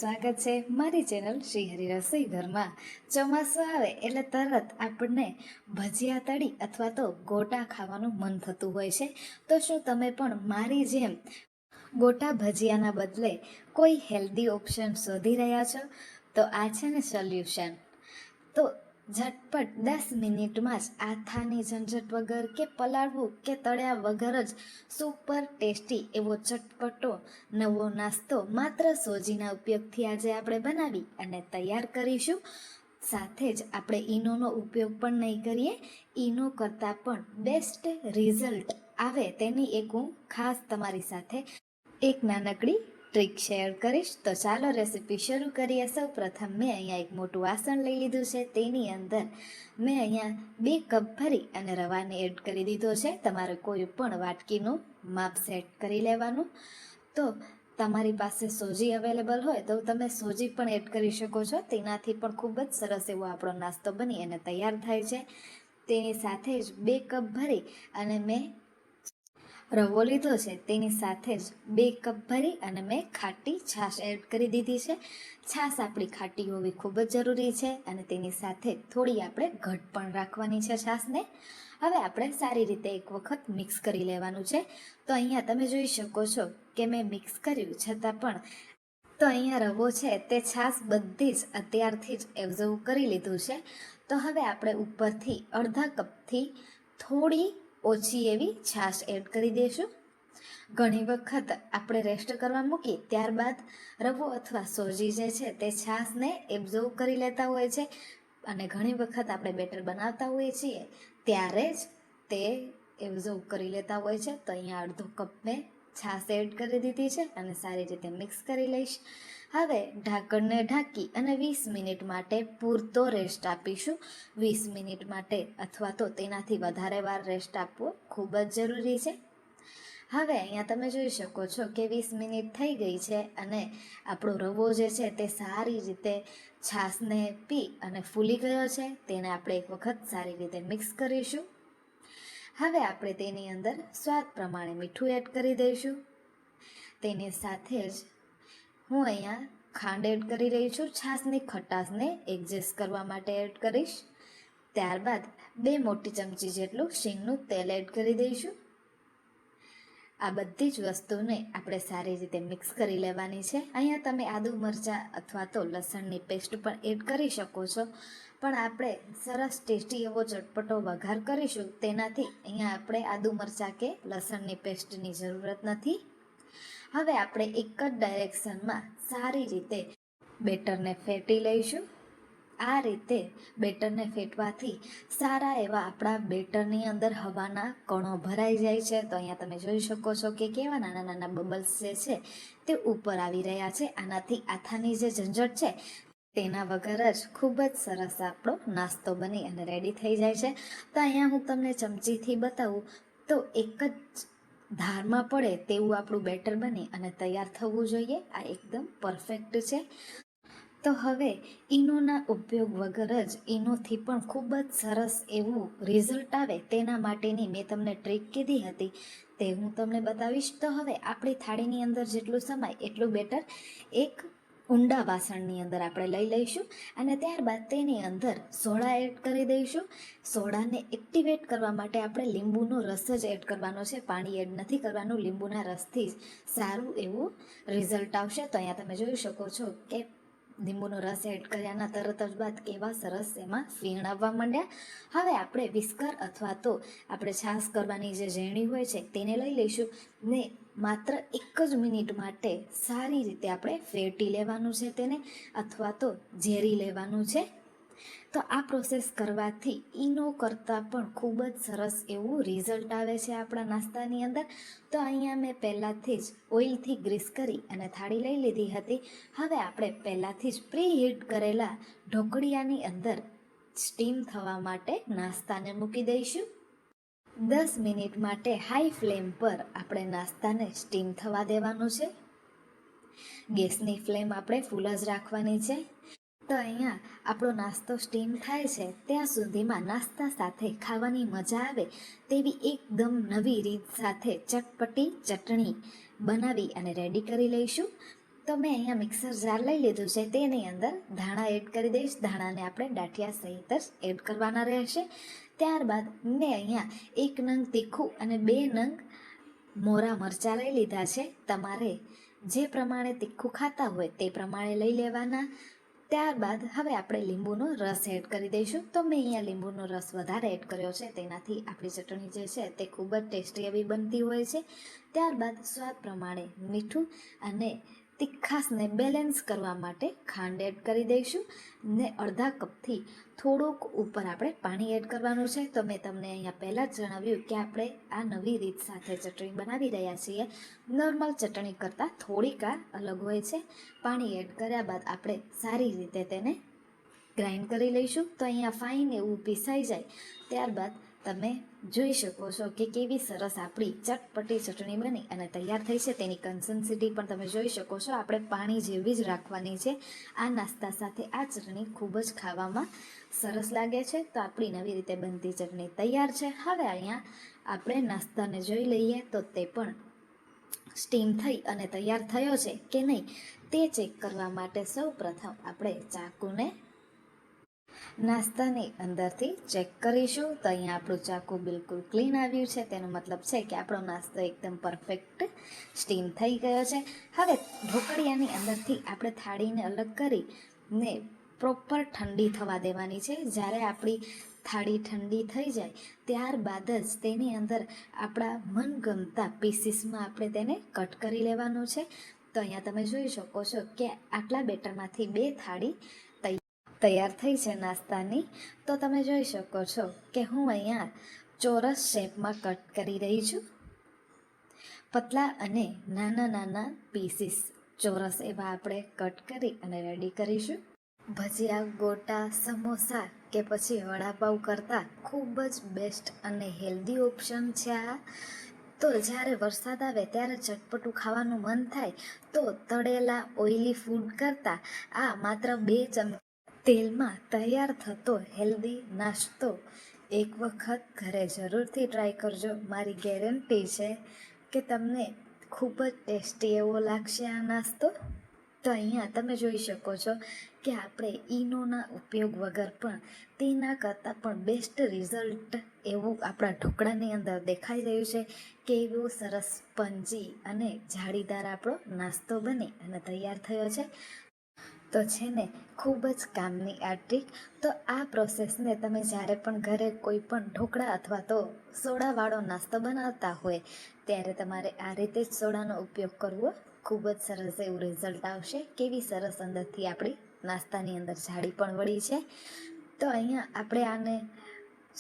સ્વાગત છે મારી ચેનલ શ્રી હરિ રસોઈ ઘરમાં। ચોમાસું આવે એટલે તરત આપણને ભજીયા તળી અથવા તો ગોટા ખાવાનું મન થતું હોય છે। તો શું તમે પણ મારી જેમ ગોટા ભજીયાના બદલે કોઈ હેલ્ધી ઓપ્શન શોધી રહ્યા છો? તો આ છે ને સોલ્યુશન। તો ઝટપટ 10 મિનિટમાં જ આથાની ઝંઝટ વગર કે પલાળવું કે તળ્યા વગર જ સુપર ટેસ્ટી એવો ચટપટો નવો નાસ્તો માત્ર સોજીના ઉપયોગથી આજે આપણે બનાવી અને તૈયાર કરીશું। સાથે જ આપણે ઈનોનો ઉપયોગ પણ નહીં કરીએ। ઈનો કરતાં પણ બેસ્ટ રિઝલ્ટ આવે તેની એક હું ખાસ તમારી સાથે એક નાનકડી ટ્રીક શેર કરીશ। તો ચાલો રેસીપી શરૂ કરીએ। સૌ પ્રથમ મેં અહીંયા એક મોટું વાસણ લઈ લીધું છે। તેની અંદર મેં અહીંયા 2 કપ ભરી અને રવાને એડ કરી દીધો છે। તમારે કોઈ પણ વાટકીનું માપ સેટ કરી લેવાનું। તો તમારી પાસે સોજી અવેલેબલ હોય તો તમે સોજી પણ એડ કરી શકો છો। તેનાથી પણ ખૂબ જ સરસ એવો આપણો નાસ્તો બની અને તૈયાર થાય છે। તેની સાથે જ 2 કપ ભરી અને મેં રવો લીધો છે। તેની સાથે જ 2 કપ ભરી અને મેં ખાટી છાશ એડ કરી દીધી છે। છાશ આપણી ખાટી હોવી ખૂબ જ જરૂરી છે અને તેની સાથે થોડી આપણે ઘટ પણ રાખવાની છે છાશને। હવે આપણે સારી રીતે એક વખત મિક્સ કરી લેવાનું છે। તો અહીંયા તમે જોઈ શકો છો કે મેં મિક્સ કર્યું છતાં પણ તો અહીંયા રવો છે તે છાશ બધી જ અત્યારથી જ એબ્ઝર્વ કરી લીધું છે। તો હવે આપણે ઉપરથી અડધા કપથી થોડી ઓછી એવી છાશ એડ કરી દઈશું। ઘણી વખત આપણે રેસ્ટ કરવા મૂકી ત્યારબાદ રવો અથવા સોજી જે છે તે છાશને એબ્ઝર્વ કરી લેતા હોય છે અને ઘણી વખત આપણે બેટર બનાવતા હોઈએ છીએ ત્યારે જ તે એબ્ઝર્વ કરી લેતા હોય છે। તો અહીંયા અડધો કપ મેં છાશ એડ કરી દીધી છે અને સારી રીતે મિક્સ કરી લઈશ। હવે ઢાંકણને ઢાંકી અને 20 મિનિટ માટે પૂરતો રેસ્ટ આપીશું। 20 મિનિટ માટે અથવા તો તેનાથી વધારે વાર રેસ્ટ આપવો ખૂબ જ જરૂરી છે। હવે અહીંયા તમે જોઈ શકો છો કે 20 મિનિટ થઈ ગઈ છે અને આપણો રવો જે છે તે સારી રીતે છાશને પી અને ફૂલી ગયો છે। તેને આપણે એક વખત સારી રીતે મિક્સ કરીશું। હવે આપણે તેની અંદર સ્વાદ પ્રમાણે મીઠું એડ કરી દઈશું। તેની સાથે જ હું અહીંયા ખાંડ એડ કરી રહી છું। છાશની ખટાશને એડજસ્ટ કરવા માટે એડ કરીશ। ત્યારબાદ 2 મોટી ચમચી જેટલું શીંગનું તેલ એડ કરી દઈશું। આ બધી જ વસ્તુને આપણે સારી રીતે મિક્સ કરી લેવાની છે। અહીંયા તમે આદુ મરચાં અથવા તો લસણની પેસ્ટ પણ એડ કરી શકો છો, પણ આપણે સરસ ટેસ્ટી એવો ચટપટો વઘાર કરીશું તેનાથી અહીંયા આપણે આદુ મરચાં કે લસણની પેસ્ટની જરૂરત નથી। હવે આપણે એક જ ડાયરેક્શનમાં સારી રીતે બેટરને ફેટી લઈશું। આ રીતે બેટરને ફેટવાથી સારા એવા આપણા બેટરની અંદર હવાના કણો ભરાઈ જાય છે। તો અહીંયા તમે જોઈ શકો છો કે કેવા નાના નાના બબલ્સ જે છે તે ઉપર આવી રહ્યા છે। આનાથી આથાની જે ઝંઝટ છે તેના વગર જ ખૂબ જ સરસ આપણો નાસ્તો બની અને રેડી થઈ જાય છે। તો અહીંયા હું તમને ચમચીથી બતાવું તો એક જ ધારમાં પડે તેવું આપણું બેટર બની અને તૈયાર થવું જોઈએ। આ એકદમ પરફેક્ટ છે। તો હવે ઈનોના ઉપયોગ વગર જ ઈનોથી પણ ખૂબ જ સરસ એવું રિઝલ્ટ આવે તેના માટેની મેં તમને ટ્રીક કીધી હતી તે હું તમને બતાવીશ। તો હવે આપણી થાળીની અંદર જેટલું સમાય એટલું બેટર એક ઊંડા વાસણની અંદર આપણે લઈ લઈશું અને ત્યારબાદ તેની અંદર સોડા એડ કરી દઈશું। સોડાને એક્ટિવેટ કરવા માટે આપણે લીંબુનો રસ જ એડ કરવાનો છે, પાણી એડ નથી કરવાનું। લીંબુના રસથી જ સારું એવું રિઝલ્ટ આવશે। તો અહીંયા તમે જોઈ શકો છો કે લીંબુનો રસ એડ કર્યાના તરત જ બાદ કેવા સરસ એમાં ફીણ આવવા માંડ્યા। હવે આપણે વિસ્કર અથવા તો આપણે છાશ કરવાની જે ઝેરણી હોય છે તેને લઈ લઈશું ને માત્ર 1 જ મિનિટ માટે સારી રીતે આપણે ફેટી લેવાનું છે તેને અથવા તો ઝેરી લેવાનું છે। તો આ પ્રોસેસ કરવાથી ઈનો કરતાં પણ ખૂબ જ સરસ એવું રિઝલ્ટ આવે છે આપણા નાસ્તાની અંદર। તો અહીંયા મેં પહેલાંથી જ ઓઇલથી ગ્રીસ કરી અને થાળી લઈ લીધી હતી। હવે આપણે પહેલાંથી જ પ્રી હીટ કરેલા ઢોકળિયાની અંદર સ્ટીમ થવા માટે નાસ્તાને મૂકી દઈશું। 10 મિનિટ માટે હાઈ ફ્લેમ પર આપણે નાસ્તાને સ્ટીમ થવા દેવાનું છે। ગેસની ફ્લેમ આપણે ફૂલ જ રાખવાની છે। તો અહીંયા આપણો નાસ્તો સ્ટીમ થાય છે ત્યાં સુધીમાં નાસ્તા સાથે ખાવાની મજા આવે તેવી એકદમ નવી રીત સાથે ચટપટી ચટણી બનાવી અને રેડી કરી લઈશું। તો મેં અહીંયા મિક્સર જાર લઈ લીધું છે, તેની અંદર ધાણા એડ કરી દઈશ. ધાણાને આપણે ગાંઠિયા સહિત જ એડ કરવાના રહેશે. ત્યારબાદ મેં અહીંયા 1 નંગ તીખું અને 2 નંગ મોરા મરચાં લઈ લીધા છે. તમારે જે પ્રમાણે તીખું ખાતા હોય તે પ્રમાણે લઈ લેવાના. ત્યારબાદ હવે આપણે લીંબુનો રસ એડ કરી દઈશું. તો મેં અહીંયા લીંબુનો રસ વધારે એડ કર્યો છે, તેનાથી આપણી ચટણી જે છે તે ખૂબ જ ટેસ્ટી એવી બનતી હોય છે. ત્યારબાદ સ્વાદ પ્રમાણે મીઠું અને તીખાશને બેલેન્સ કરવા માટે ખાંડ એડ કરી દઈશું ને અડધા કપથી થોડુંક ઉપર આપણે પાણી એડ કરવાનું છે. તો મેં તમને અહીંયા પહેલાં જ જણાવ્યું કે આપણે આ નવી રીત સાથે ચટણી બનાવી રહ્યા છીએ. નોર્મલ ચટણી કરતાં થોડીક આ અલગ હોય છે. પાણી એડ કર્યા બાદ આપણે સારી રીતે તેને ગ્રાઇન્ડ કરી લઈશું. તો અહીંયા ફાઇન એવું પીસાઈ જાય ત્યારબાદ તમે જોઈ શકો છો કે કેવી સરસ આપણી ચટપટી ચટણી બની અને તૈયાર થઈ છે. તેની કન્સિસ્ટન્સી પણ તમે જોઈ શકો છો. આપણે પાણી જેવી જ રાખવાની છે. આ નાસ્તા સાથે આ ચટણી ખૂબ જ ખાવામાં સરસ લાગે છે. તો આપણી નવી રીતે બનતી ચટણી તૈયાર છે. હવે અહીંયા આપણે નાસ્તાને જોઈ લઈએ તો તે પણ સ્ટીમ થઈ અને તૈયાર થયો છે કે નહીં તે ચેક કરવા માટે સૌ પ્રથમ આપણે ચાકુને નાસ્તાની અંદરથી ચેક કરીશું. તો અહીંયા આપણું ચાકુ બિલકુલ ક્લીન આવ્યું છે, તેનો મતલબ છે કે આપણો નાસ્તો એકદમ પરફેક્ટ સ્ટીમ થઈ ગયો છે. હવે ઢોકળિયાની અંદરથી આપણે થાળીને અલગ કરીને પ્રોપર ઠંડી થવા દેવાની છે. જ્યારે આપણી થાળી ઠંડી થઈ જાય ત્યારબાદ જ તેની અંદર આપણા મનગમતા પીસીસમાં આપણે તેને કટ કરી લેવાનું છે. તો અહીંયા તમે જોઈ શકો છો કે આટલા બેટરમાંથી 2 થાળી તૈયાર થઈ છે નાસ્તાની. તો તમે જોઈ શકો છો કે હું અહીંયા ચોરસ શેપમાં કટ કરી રહી છું. પતલા અને નાના નાના પીસીસ ચોરસ એવા આપણે કટ કરી અને રેડી કરીશું. ભજીયા, ગોટા, સમોસા કે પછી વડાપાઉં કરતાં ખૂબ જ બેસ્ટ અને હેલ્ધી ઓપ્શન છે આ. તો જ્યારે વરસાદ આવે ત્યારે ચટપટું ખાવાનું મન થાય તો તળેલા ઓઇલી ફૂડ કરતાં આ માત્ર 2 ચમચા તેલમાં તૈયાર થતો હેલ્ધી નાસ્તો એક વખત ઘરે જરૂરથી ટ્રાય કરજો. મારી ગેરંટી છે કે તમને ખૂબ જ ટેસ્ટી એવો લાગશે આ નાસ્તો. તો અહીંયા તમે જોઈ શકો છો કે આપણે ઈનોના ઉપયોગ વગર પણ તેના કરતાં પણ બેસ્ટ રિઝલ્ટ એવું આપણા ઢોકળાની અંદર દેખાઈ રહ્યું છે. કે એવો સરસ સ્પંજી અને જાળીદાર આપણો નાસ્તો બની અને તૈયાર થયો છે. તો છે ને ખૂબ જ કામની આ ટ્રીક. તો આ પ્રોસેસને તમે જ્યારે પણ ઘરે કોઈ પણ ઢોકળા અથવા તો સોડાવાળો નાસ્તો બનાવતા હોય ત્યારે તમારે આ રીતે જ સોડાનો ઉપયોગ કરવો. ખૂબ જ સરસ એવું રિઝલ્ટ આવશે. કેવી સરસ અંદરથી આપણી નાસ્તાની અંદર જાળી પણ વળી છે. તો અહીંયા આપણે આને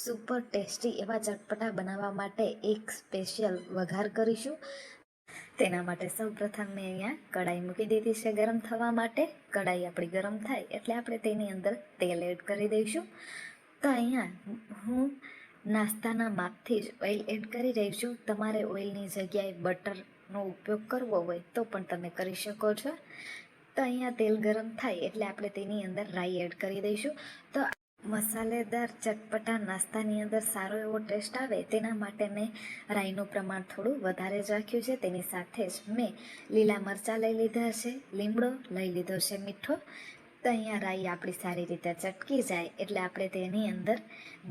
સુપર ટેસ્ટી એવા ચટપટા બનાવવા માટે એક સ્પેશિયલ વઘાર કરીશું. તેના માટે સૌ પ્રથમ મેં અહીંયા કઢાઈ મૂકી દીધી છે ગરમ થવા માટે. કઢાઈ આપણી ગરમ થાય એટલે આપણે તેની અંદર તેલ એડ કરી દઈશું. તો અહીંયા હું નાસ્તાના માપથી જ ઓઇલ એડ કરી રહી છું. તમારે ઓઇલની જગ્યાએ બટરનો ઉપયોગ કરવો હોય તો પણ તમે કરી શકો છો. તો અહીંયા તેલ ગરમ થાય એટલે આપણે તેની અંદર રાઈ એડ કરી દઈશું. તો મસાલેદાર ચટપટા નાસ્તાની અંદર સારો એવો ટેસ્ટ આવે તેના માટે મેં રાઈનું પ્રમાણ થોડું વધારે જ રાખ્યું છે. તેની સાથે જ મેં લીલા મરચાં લઈ લીધા છે, લીમડો લઈ લીધો છે મીઠો. તો અહીંયા રાઈ આપણી સારી રીતે ચટકી જાય એટલે આપણે તેની અંદર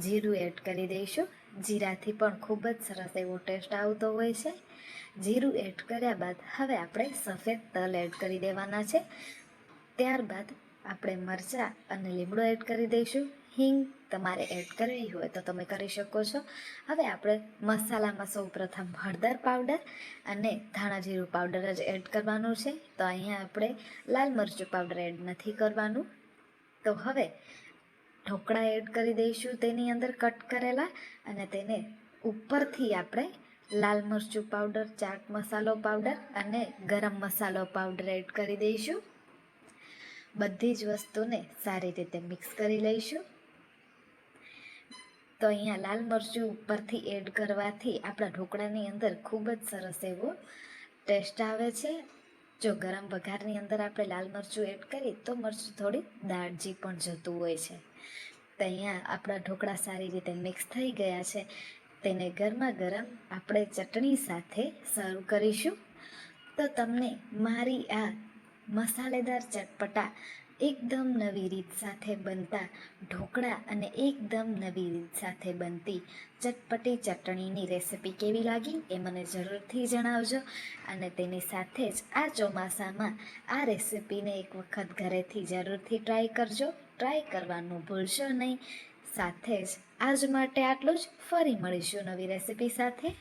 જીરું એડ કરી દઈશું. જીરાથી પણ ખૂબ જ સરસ એવો ટેસ્ટ આવતો હોય છે. જીરું એડ કર્યા બાદ હવે આપણે સફેદ તલ એડ કરી દેવાના છે. ત્યારબાદ આપણે મરચાં અને લીમડો એડ કરી દઈશું. હિંગ તમારે એડ કરવી હોય તો તમે કરી શકો છો. હવે આપણે મસાલામાં સૌ પ્રથમ હળદર પાવડર અને ધાણા જીરું પાવડર જ એડ કરવાનું છે. તો અહીંયા આપણે લાલ મરચું પાવડર એડ નથી કરવાનું. તો હવે ઢોકળા એડ કરી દઈશું તેની અંદર કટ કરેલા અને તેને ઉપરથી આપણે લાલ મરચું પાવડર, ચાટ મસાલો પાવડર અને ગરમ મસાલો પાવડર એડ કરી દઈશું. બધી જ વસ્તુને સારી રીતે મિક્સ કરી લઈશું. તો અહીંયા લાલ મરચું ઉપરથી એડ કરવાથી આપણા ઢોકળાની અંદર ખૂબ જ સરસ એવો ટેસ્ટ આવે છે. જો ગરમ વઘારની અંદર આપણે લાલ મરચું એડ કરીએ તો મરચું થોડી દાળજી પણ જતું હોય છે. તો અહીંયા આપણા ઢોકળા સારી રીતે મિક્સ થઈ ગયા છે. તેને ગરમા ગરમ આપણે ચટણી સાથે સર્વ કરીશું. તો તમને મારી આ મસાલેદાર ચટપટા એકદમ નવી રીત સાથે બનતા ઢોકળા અને એકદમ નવી રીત સાથે બનતી ચટપટી ચટણીની રેસિપી કેવી લાગી એ મને જરૂરથી જણાવજો. અને તેની સાથે જ આ ચોમાસામાં આ રેસિપીને એક વખત ઘરેથી જરૂરથી ટ્રાય કરજો. ટ્રાય કરવાનું ભૂલશો નહીં. સાથે જ આજ માટે આટલું જ. ફરી મળીશું નવી રેસિપી સાથે.